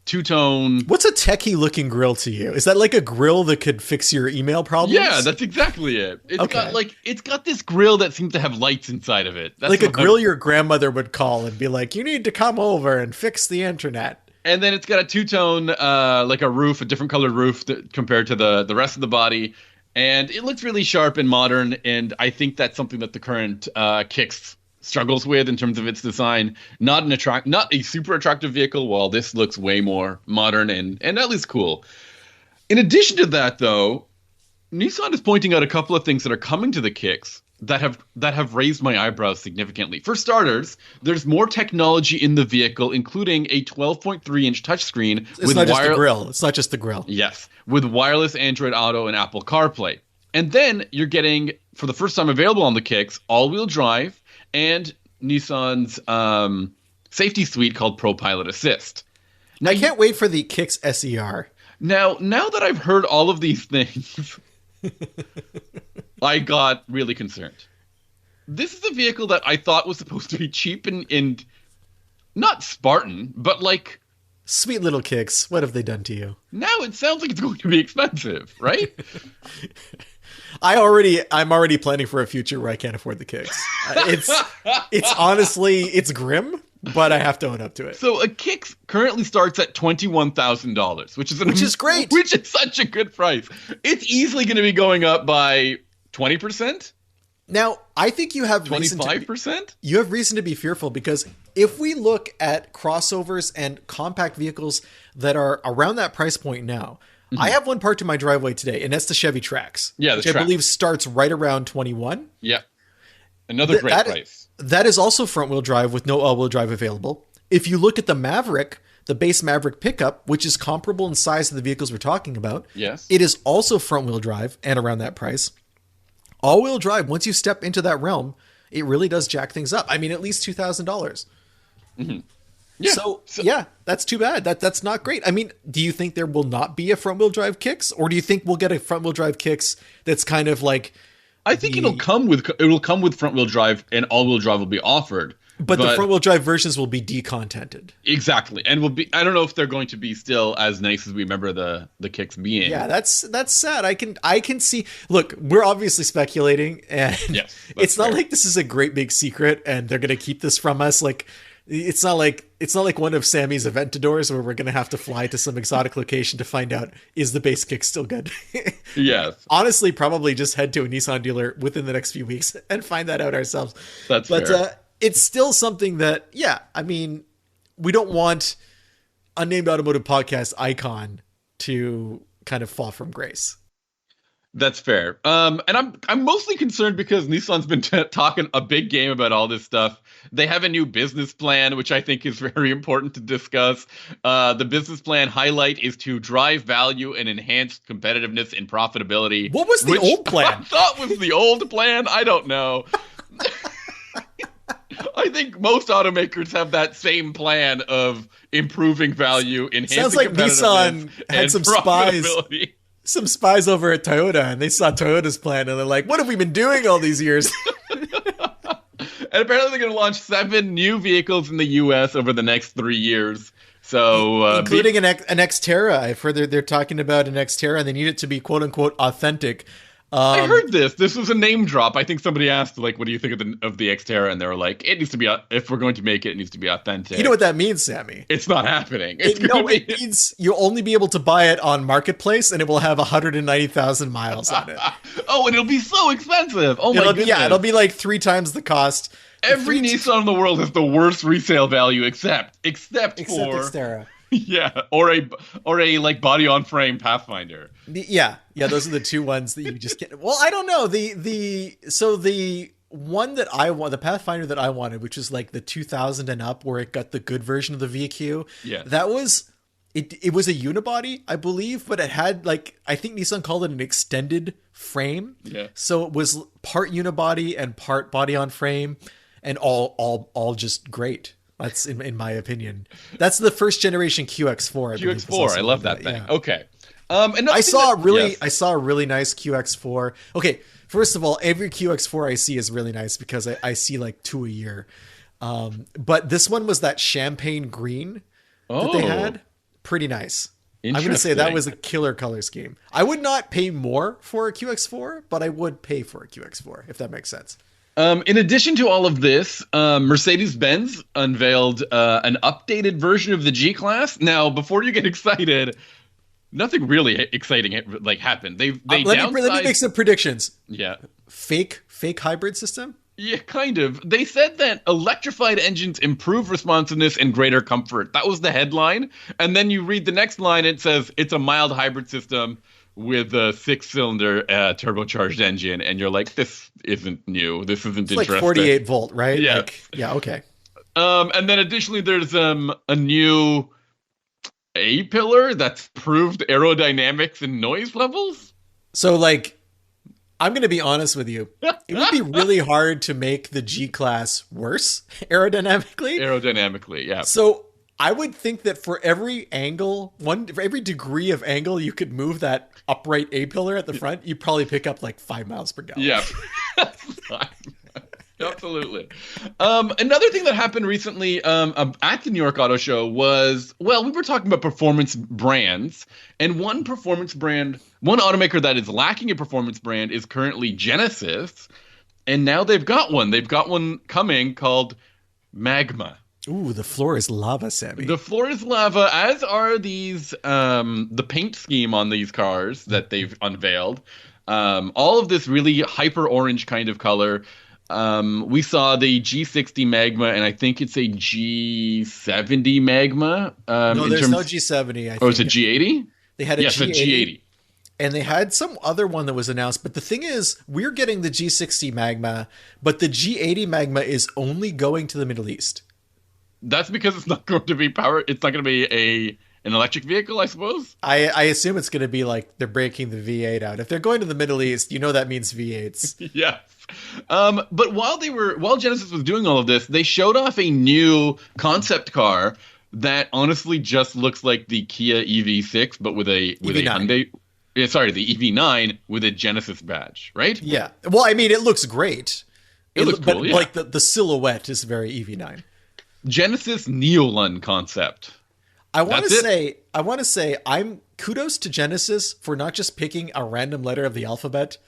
two-tone. What's a techie looking grill to you? Is that like a grill that could fix your email problems? Yeah, that's exactly it. It's got this grill that seems to have lights inside of it. That's like a grill your grandmother would call and be like, "You need to come over and fix the internet." And then it's got a two-tone, like a roof, a different colored roof compared to the rest of the body. And it looks really sharp and modern. And I think that's something that the current Kicks struggles with in terms of its design. Not a super attractive vehicle, while this looks way more modern and at least cool. In addition to that, though, Nissan is pointing out a couple of things that are coming to the Kicks that have raised my eyebrows significantly. For starters, there's more technology in the vehicle, including a 12.3-inch touchscreen. It's not just the grill. It's not just the grill. Yes, with wireless Android Auto and Apple CarPlay. And then you're getting, for the first time available on the Kicks, all-wheel drive and Nissan's safety suite called ProPilot Assist. Now, I can't wait for the Kicks SER. Now that I've heard all of these things, I got really concerned. This is a vehicle that I thought was supposed to be cheap and not Spartan, but like... Sweet little Kicks. What have they done to you? Now it sounds like it's going to be expensive, right? I'm already planning for a future where I can't afford the Kicks. It's honestly, it's grim, but I have to own up to it. So a Kicks currently starts at $21,000, which is great. Which is such a good price. It's easily going to be going up by 20%. Now, I think you have 25%. You have reason to be fearful, because if we look at crossovers and compact vehicles that are around that price point now, I have one parked in my driveway today, and that's the Chevy Trax. Yeah, which I believe starts right around 21. Yeah, another great price. That is also front-wheel drive with no all-wheel drive available. If you look at the Maverick, the base Maverick pickup, which is comparable in size to the vehicles we're talking about, yes, it is also front-wheel drive and around that price. All-wheel drive, once you step into that realm, it really does jack things up. I mean, at least $2,000. Mm-hmm. Yeah. So, that's too bad. That's not great. I mean, do you think there will not be a front-wheel drive Kicks? Or do you think we'll get a front-wheel drive Kicks that's kind of like... I think it'll come with front-wheel drive, and all-wheel drive will be offered. But the front-wheel drive versions will be decontented. Exactly. And will be. I don't know if they're going to be still as nice as we remember the Kicks being. Yeah, that's sad. I can see. Look, we're obviously speculating, and yes, it's not like this is a great big secret and they're going to keep this from us. Like, it's not like one of Sami's Aventadors where we're going to have to fly to some exotic location to find out, is the base Kick still good? Yes. Honestly, probably just head to a Nissan dealer within the next few weeks and find that out ourselves. That's fair. It's still something that, I mean, we don't want Unnamed Automotive Podcast icon to kind of fall from grace. That's fair. And I'm mostly concerned because Nissan's been talking a big game about all this stuff. They have a new business plan, which I think is very important to discuss. The business plan highlight is to drive value and enhance competitiveness and profitability. What was the old plan? I thought was the old plan. I don't know. I think most automakers have that same plan of improving value, enhancing Sounds like Nissan had some spies over at Toyota, and they saw Toyota's plan, and they're like, what have we been doing all these years? And apparently they're going to launch 7 new vehicles in the U.S. over the next 3 years. So, including an Xterra. I've heard they're talking about an Xterra, and they need it to be quote unquote authentic. I heard this. This was a name drop. I think somebody asked, like, what do you think of the Xterra? And they were like, it needs to be, if we're going to make it, it needs to be authentic. You know what that means, Sami? It's not happening. It means you'll only be able to buy it on Marketplace, and it will have 190,000 miles on it. Oh, and it'll be so expensive. Oh, my goodness. Yeah, it'll be like 3 times the cost. Every Nissan in the world has the worst resale value except for Xterra. Yeah, or a like body on frame Pathfinder. Yeah, those are the 2 ones that you just get. Well, I don't know. The one that I want, the Pathfinder that I wanted, which is like the 2000 and up, where it got the good version of the VQ. Yeah, that was it was a unibody, I believe, but it had, like, I think Nissan called it an extended frame. Yeah, so it was part unibody and part body on frame, and all just great. That's in my opinion. That's the first generation QX4. QX4, I love that thing. Yeah. Okay. I saw a really nice QX4. Okay, first of all, every QX4 I see is really nice because I see like 2 a year. But this one was that champagne green that they had. Pretty nice. I'm going to say that was a killer color scheme. I would not pay more for a QX4, but I would pay for a QX4, if that makes sense. In addition to all of this, Mercedes-Benz unveiled an updated version of the G-Class. Now, before you get excited, nothing really exciting happened. They let me make some predictions. Yeah. Fake hybrid system? Yeah, kind of. They said that electrified engines improve responsiveness and greater comfort. That was the headline. And then you read the next line, it says it's a mild hybrid system with a 6-cylinder turbocharged engine. And you're like, this isn't new. This isn't interesting. Like 48 volt, right? Yeah. Yeah, okay. And then additionally, there's a new A-pillar that's proved aerodynamics and noise levels. So, like, I'm going to be honest with you. It would be really hard to make the G-Class worse aerodynamically. Aerodynamically, yeah. So I would think that for every angle, for every degree of angle you could move that upright A-pillar at the front, you'd probably pick up like 5 miles per gallon. Yeah. Absolutely. Another thing that happened recently at the New York Auto Show was, well, we were talking about performance brands, and one automaker that is lacking a performance brand is currently Genesis, and now they've got one. They've got one coming called Magma. Ooh, the floor is lava, Sami. The floor is lava, as are these, the paint scheme on these cars that they've unveiled. All of this really hyper orange kind of color. We saw the G60 Magma, and I think it's a G70 Magma. No, there's no G70. I think. Oh, it's a G80? They had a G80. A G80. And they had some other one that was announced. But the thing is, we're getting the G60 Magma, but the G80 Magma is only going to the Middle East. That's because it's not going to be it's not going to be an electric vehicle, I suppose. I assume it's going to be like they're breaking the V8 out. If they're going to the Middle East, you know that means V8s. Yes. But while Genesis was doing all of this, they showed off a new concept car that honestly just looks like the Kia EV6, but with a Hyundai. Sorry, the EV9 with a Genesis badge, right? Yeah. Well, I mean, it looks great. It looks cool, but yeah. Like the silhouette is very EV9. Genesis Neolon concept. I want to say I'm kudos to Genesis for not just picking a random letter of the alphabet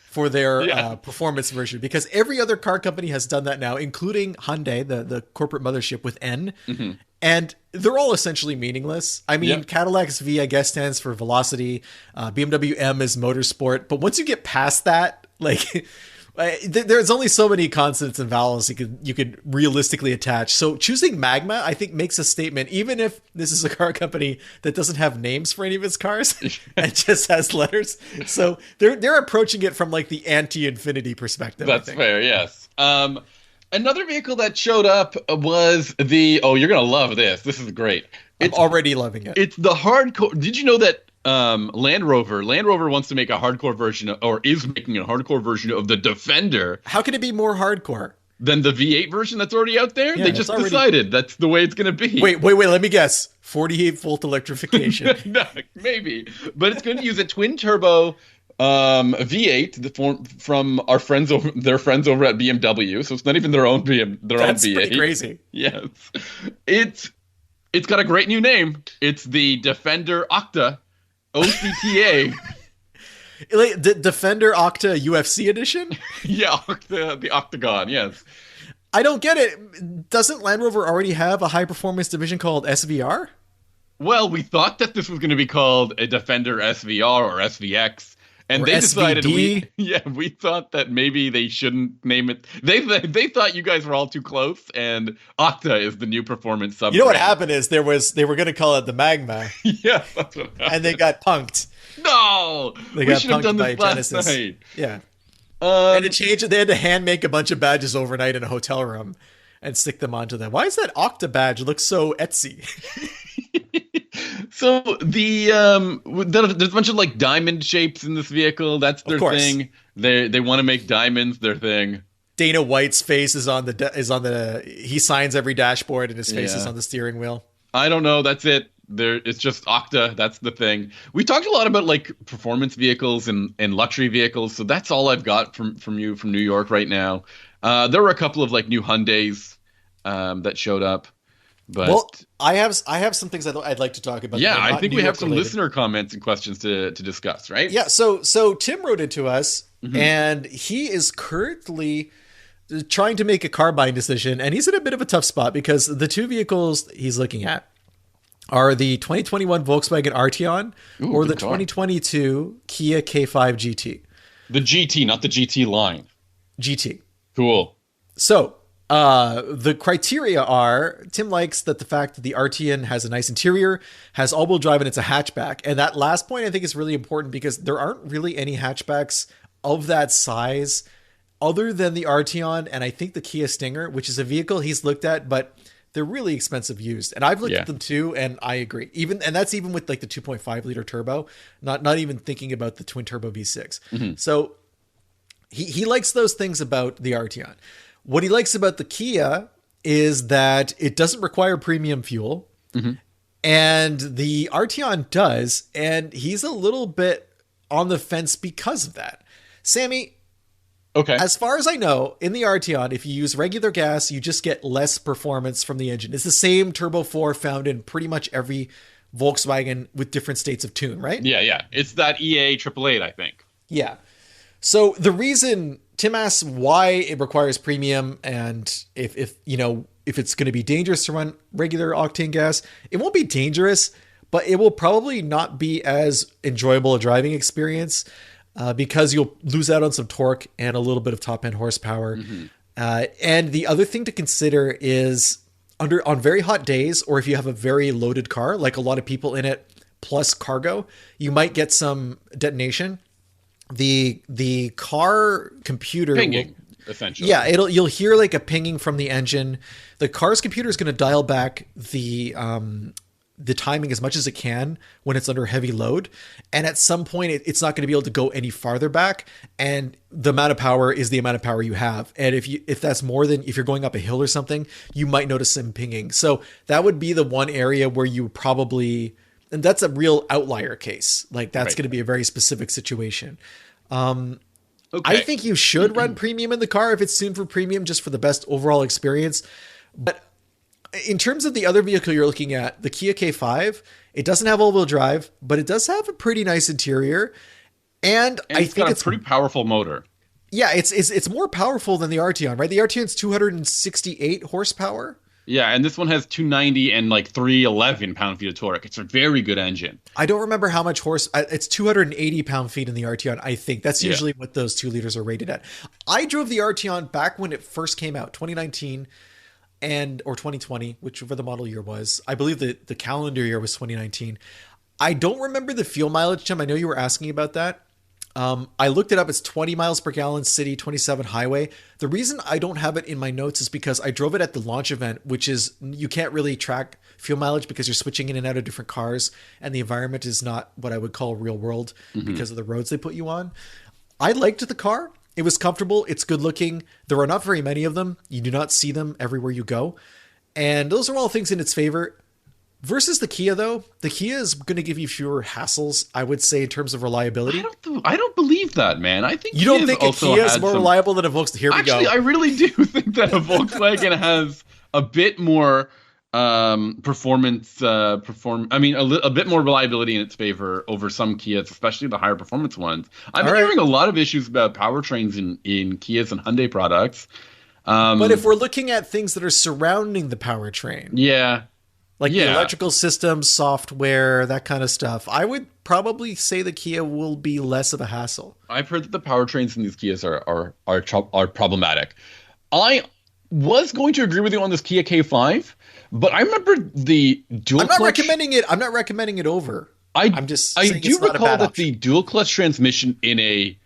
for their performance version, because every other car company has done that now, including Hyundai, the corporate mothership with N. Mm-hmm. And they're all essentially meaningless. I mean, Cadillac's V, I guess, stands for velocity. BMW M is motorsport. But once you get past that, like, there's only so many consonants and vowels you could realistically attach. So choosing Magma, I think, makes a statement, even if this is a car company that doesn't have names for any of its cars and just has letters. So they're approaching it from like the anti-infinity perspective. That's fair, yes. Another vehicle that showed up was you're going to love this. This is great. I'm already loving it. It's the hardcore. Did you know that Land Rover wants to make a hardcore version is making a hardcore version of the Defender? How can it be more hardcore than the V8 version that's already out there? Yeah, they just decided that's the way it's going to be. Wait, let me guess. 48 volt electrification. No, maybe. But it's going to use a twin turbo V8 from their friends over at BMW. So it's not even their own V8. That's pretty crazy. Yes. It's got a great new name. It's the Defender Octa. OCTA. Like the Defender Octa UFC edition? Yeah, the Octagon, yes. I don't get it. Doesn't Land Rover already have a high-performance division called SVR? Well, we thought that this was going to be called a Defender SVR or SVX. And they decided we thought that maybe they shouldn't name it. They thought you guys were all too close, and Octa is the new performance sub. You know what happened is they were going to call it the Magma. Yeah, that's what happened. And they got punked. No, we should have done this last night. Yeah, and to change it, they had to hand make a bunch of badges overnight in a hotel room and stick them onto them. Why is that Octa badge look so Etsy? So there's a bunch of like diamond shapes in this vehicle. That's their thing. They want to make diamonds their thing. Dana White's face is on the he signs every dashboard and his face is Yeah. on the steering wheel. I don't know. That's it. It's just Okta. That's the thing. We talked a lot about like performance vehicles and luxury vehicles. So that's all I've got from you from New York right now. There were a couple of like new Hyundais that showed up, but Well, I have some things I'd like to talk about. yeah, that are I not think New we York have some related. listener comments and questions to discuss, right? Yeah, so Tim wrote it to us, Mm-hmm. and he is currently trying to make a car buying decision, and he's in a bit of a tough spot because the two vehicles he's looking at are the 2021 Volkswagen Arteon Ooh, or the good car. 2022 Kia K5 GT. The GT, not the GT line. GT. Cool. So, the criteria are Tim likes that the fact that the Arteon has a nice interior, has all-wheel drive, and it's a hatchback. And that last point I think is really important because there aren't really any hatchbacks of that size other than the Arteon and I think the Kia Stinger, which is a vehicle he's looked at, but they're really expensive used. And I've looked Yeah. at them too, and I agree. And that's even with like the 2.5 liter turbo, not even thinking about the twin turbo V6. So he likes those things about the Arteon. What he likes about the Kia is that it doesn't require premium fuel, and the Arteon does, and he's a little bit on the fence because of that. Sammy, Okay. as far as I know, in the Arteon, if you use regular gas, you just get less performance from the engine. It's the same Turbo 4 found in pretty much every Volkswagen with different states of tune, right? Yeah. It's that EA 888, I think. Yeah. So the reason Tim asks why it requires premium and if it's going to be dangerous to run regular octane gas, it won't be dangerous, but it will probably not be as enjoyable a driving experience because you'll lose out on some torque and a little bit of top end horsepower. And the other thing to consider is on very hot days, or if you have a very loaded car, like a lot of people in it, plus cargo, you might get some detonation. The car computer Pinging, essentially. yeah, you'll hear like a pinging from the engine. The car's computer is going to dial back the timing as much as it can when it's under heavy load, and at some point it's not going to be able to go any farther back, and the amount of power is the amount of power you have. And if that's more than, if you're going up a hill or something, you might notice some pinging. So that would be the one area where you probably, and that's a real outlier case. Like that's Right. going to be a very specific situation. Okay. I think you should run premium in the car if it's tuned for premium, just for the best overall experience. But in terms of the other vehicle you're looking at, the Kia K5, it doesn't have all-wheel drive, but it does have a pretty nice interior. And I it's think got it's a pretty powerful motor. yeah, it's more powerful than the Arteon, right? The Arteon's 268 horsepower. Yeah, and this one has 290 and like 311 pound-feet of torque. It's a very good engine. I don't remember how much it's 280 pound-feet in the Arteon, I think. That's Yeah. usually what those 2 liters are rated at. I drove the Arteon back when it first came out, 2019 or 2020, whichever the model year was. I believe the calendar year was 2019. I don't remember the fuel mileage, Tim. I know you were asking about that. I looked it up. It's 20 miles per gallon city, 27 highway. The reason I don't have it in my notes is because I drove it at the launch event, which is you can't really track fuel mileage because you're switching in and out of different cars, and the environment is not what I would call real world because of the roads they put you on. I liked the car. It was comfortable. It's good looking. There are not very many of them. You do not see them everywhere you go. And those are all things in its favor. Versus the Kia, though, the Kia is going to give you fewer hassles, I would say, in terms of reliability. I don't believe that, man. I think You don't Kia's think a also Kia is had more some- reliable than a Volkswagen? Here we Actually, go. I really do think that a Volkswagen has a bit more performance. A bit more reliability in its favor over some Kias, especially the higher performance ones. I've been All right. hearing a lot of issues about powertrains in Kias and Hyundai products. But if we're looking at things that are surrounding the powertrain, Yeah. like the Yeah. electrical system, software, that kind of stuff, I would probably say the Kia will be less of a hassle. I've heard that the powertrains in these Kias are problematic. I was going to agree with you on this Kia K5, but I remember the dual I'm not clutch. recommending it over. I'm just I saying do it's not a recall bad that option. the dual clutch transmission in a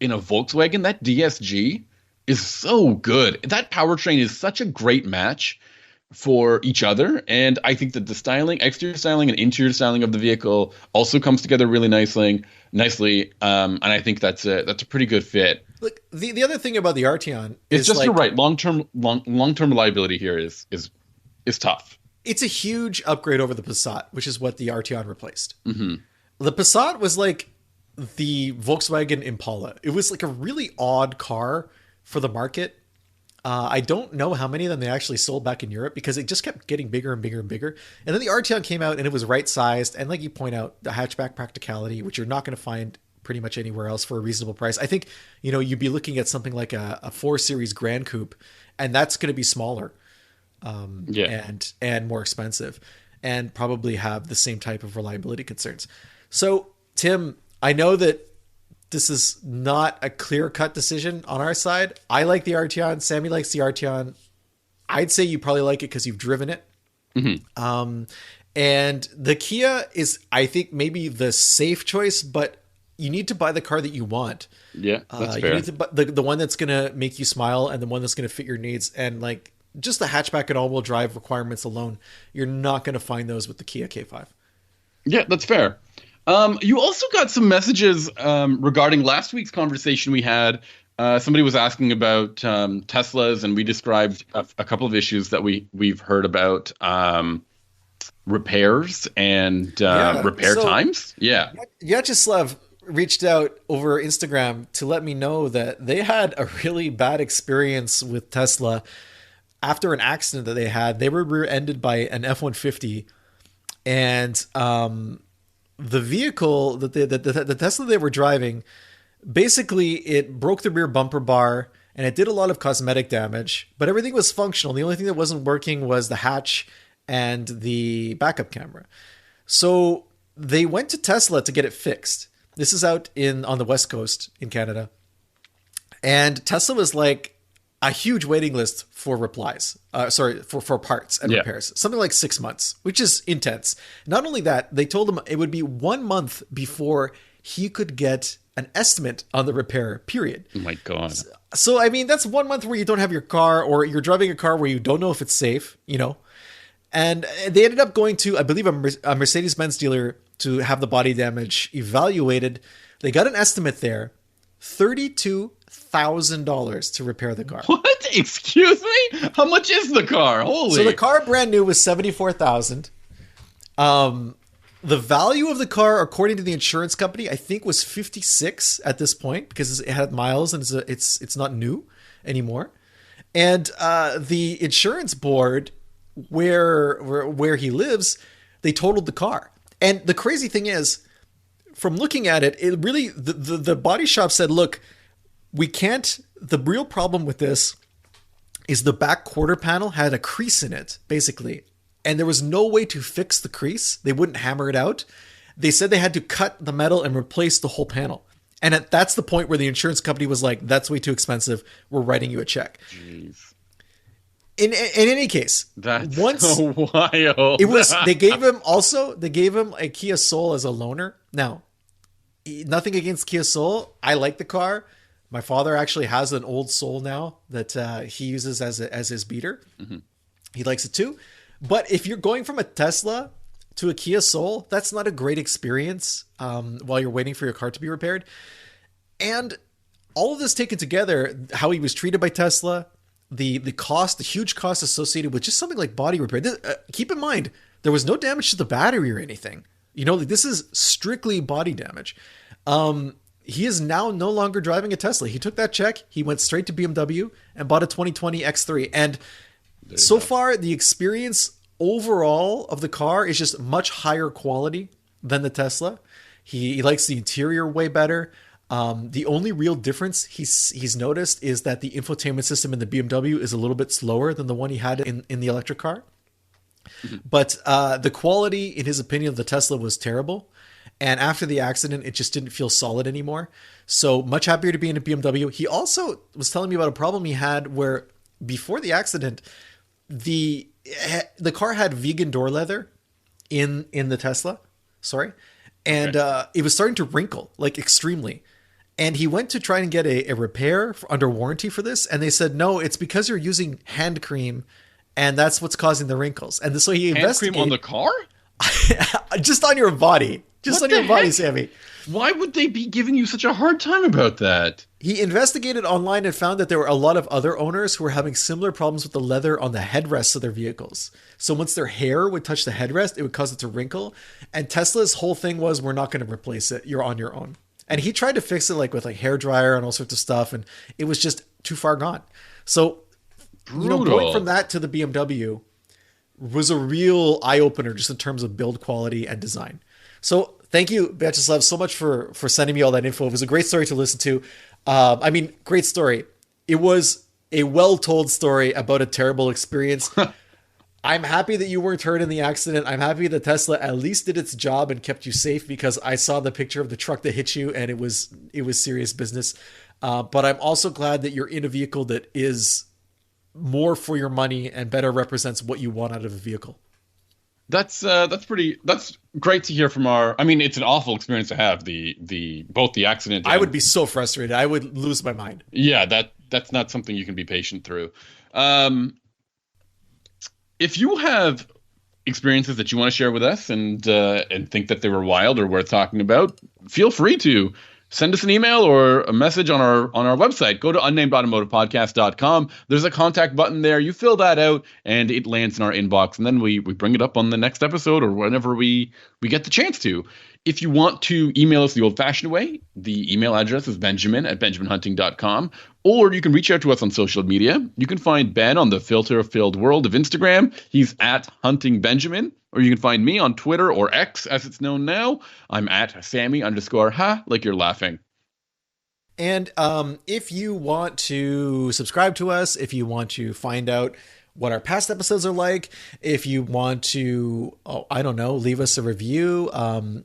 Volkswagen, that DSG, is so good. That powertrain is such a great match. for each other. And I think that the styling, exterior styling and interior styling of the vehicle also comes together really nicely. And I think that's a pretty good fit. Look, the other thing about the Arteon It's is just, you're like right. Long-term reliability here is tough. it's a huge upgrade over the Passat, which is what the Arteon replaced. Mm-hmm. The Passat was like the Volkswagen Impala. It was like a really odd car for the market. I don't know how many of them they actually sold back in Europe because it just kept getting bigger and bigger and bigger. And then the Arteon came out and it was right sized. And like you point out, the hatchback practicality, which you're not going to find pretty much anywhere else for a reasonable price. I think, you'd be looking at something like a 4 Series Grand Coupe, and that's going to be smaller, and more expensive, and probably have the same type of reliability concerns. So, Tim, I know that this is not a clear-cut decision on our side. I like the Arteon. Sami likes the Arteon. I'd say you probably like it because you've driven it. Mm-hmm. And the Kia is, I think, maybe the safe choice, but you need to buy the car that you want. Yeah, that's fair. You need to buy the one that's going to make you smile and the one that's going to fit your needs. And like just the hatchback and all-wheel drive requirements alone, you're not going to find those with the Kia K5. Yeah, that's fair. You also got some messages regarding last week's conversation we had. Somebody was asking about Teslas, and we described a couple of issues that we've heard about, repairs and repair times. Yeah. Vyacheslav reached out over Instagram to let me know that they had a really bad experience with Tesla after an accident that they had. They were rear-ended by an F-150, and the vehicle that the Tesla they were driving, basically it broke the rear bumper bar and it did a lot of cosmetic damage, but everything was functional. The only thing that wasn't working was the hatch and the backup camera. So they went to Tesla to get it fixed. This is out on the West Coast in Canada. And Tesla was like a huge waiting list for replies. For parts and repairs. Something like 6 months, which is intense. Not only that, they told him it would be 1 month before he could get an estimate on the repair, period. Oh my God. So, I mean, that's 1 month where you don't have your car, or you're driving a car where you don't know if it's safe, And they ended up going to, I believe, a Mercedes-Benz dealer to have the body damage evaluated. They got an estimate there, $32,000 to repair the car. What? Excuse me? How much is the car? Holy! So the car brand new was $74,000. The value of the car, according to the insurance company, I think was $56 at this point because it had miles and it's not new anymore. And the insurance board where he lives, they totaled the car. And the crazy thing is, from looking at it, it really the body shop said, look, we can't. The real problem with this is the back quarter panel had a crease in it, basically. And there was no way to fix the crease. They wouldn't hammer it out. They said they had to cut the metal and replace the whole panel. And that's the point where the insurance company was like, that's way too expensive. We're writing you a check. Jeez. In any case, that's so wild. They gave him a Kia Soul as a loaner. Now, nothing against Kia Soul. I like the car. My father actually has an old Soul now that he uses as his beater. Mm-hmm. He likes it too. But if you're going from a Tesla to a Kia Soul, that's not a great experience while you're waiting for your car to be repaired. And all of this taken together, how he was treated by Tesla, the huge cost associated with just something like body repair. Keep in mind, there was no damage to the battery or anything. This is strictly body damage. He is now no longer driving a Tesla. He took that check. He went straight to BMW and bought a 2020 X3. And so far, the experience overall of the car is just much higher quality than the Tesla. He likes the interior way better. The only real difference he's noticed is that the infotainment system in the BMW is a little bit slower than the one he had in the electric car. Mm-hmm. But the quality, in his opinion, of the Tesla was terrible. And after the accident, it just didn't feel solid anymore. So much happier to be in a BMW. He also was telling me about a problem he had where before the accident, the car had vegan door leather in the Tesla. Sorry. And it was starting to wrinkle, like extremely. And he went to try and get a repair under warranty for this. And they said, no, it's because you're using hand cream and that's what's causing the wrinkles. And so he Hand investigated cream on the car? just on your body, just What on your the body, heck? Sammy. Why would they be giving you such a hard time about that? He investigated online and found that there were a lot of other owners who were having similar problems with the leather on the headrests of their vehicles. So once their hair would touch the headrest, it would cause it to wrinkle. And Tesla's whole thing was, we're not going to replace it. You're on your own. And he tried to fix it with hair dryer and all sorts of stuff, and it was just too far gone. So, going from that to the BMW was a real eye-opener just in terms of build quality and design. So thank you, Vyacheslav, so much for sending me all that info. It was a great story to listen to. Great story. It was a well-told story about a terrible experience. I'm happy that you weren't hurt in the accident. I'm happy that Tesla at least did its job and kept you safe, because I saw the picture of the truck that hit you and it was serious business. But I'm also glad that you're in a vehicle that is more for your money and better represents what you want out of a vehicle. That's great to hear from it's an awful experience to have both the accident. I would be so frustrated. I would lose my mind. Yeah, that's not something you can be patient through. If you have experiences that you want to share with us and think that they were wild or worth talking about, feel free to send us an email or a message on our website. Go to unnamedautomotivepodcast.com. There's a contact button there. You fill that out and it lands in our inbox, and then we bring it up on the next episode or whenever we get the chance to. If you want to email us the old-fashioned way, the email address is benjamin@benjaminhunting.com, or you can reach out to us on social media. You can find Ben on the filter-filled world of Instagram. He's @huntingbenjamin. Or you can find me on Twitter, or X as it's known now. I'm @Sami_ha, like you're laughing. And if you want to subscribe to us, if you want to find out what our past episodes are like, if you want to, leave us a review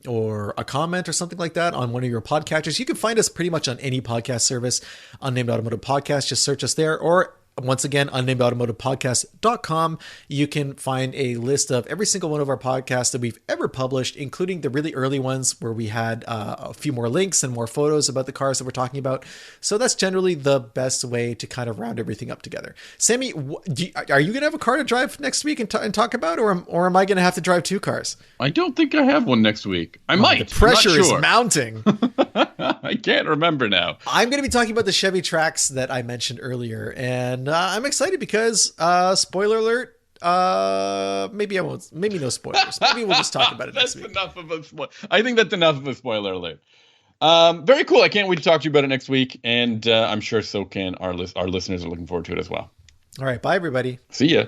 or a comment or something like that on one of your podcatchers, you can find us pretty much on any podcast service, Unnamed Automotive Podcast. Just search us there, or once again, unnamedautomotivepodcast.com. You can find a list of every single one of our podcasts that we've ever published, including the really early ones where we had a few more links and more photos about the cars that we're talking about. So that's generally the best way to kind of round everything up together. Sammy, are you going to have a car to drive next week and talk about, or am I going to have to drive two cars? I don't think I have one next week. I might. The pressure is mounting. I can't remember now. I'm going to be talking about the Chevy Trax that I mentioned earlier, and I'm excited because, spoiler alert, maybe I won't. Maybe no spoilers. Maybe we'll just talk about it next week. Enough of a I think that's enough of a spoiler alert. Very cool. I can't wait to talk to you about it next week, and I'm sure so can our listeners are looking forward to it as well. All right. Bye, everybody. See ya.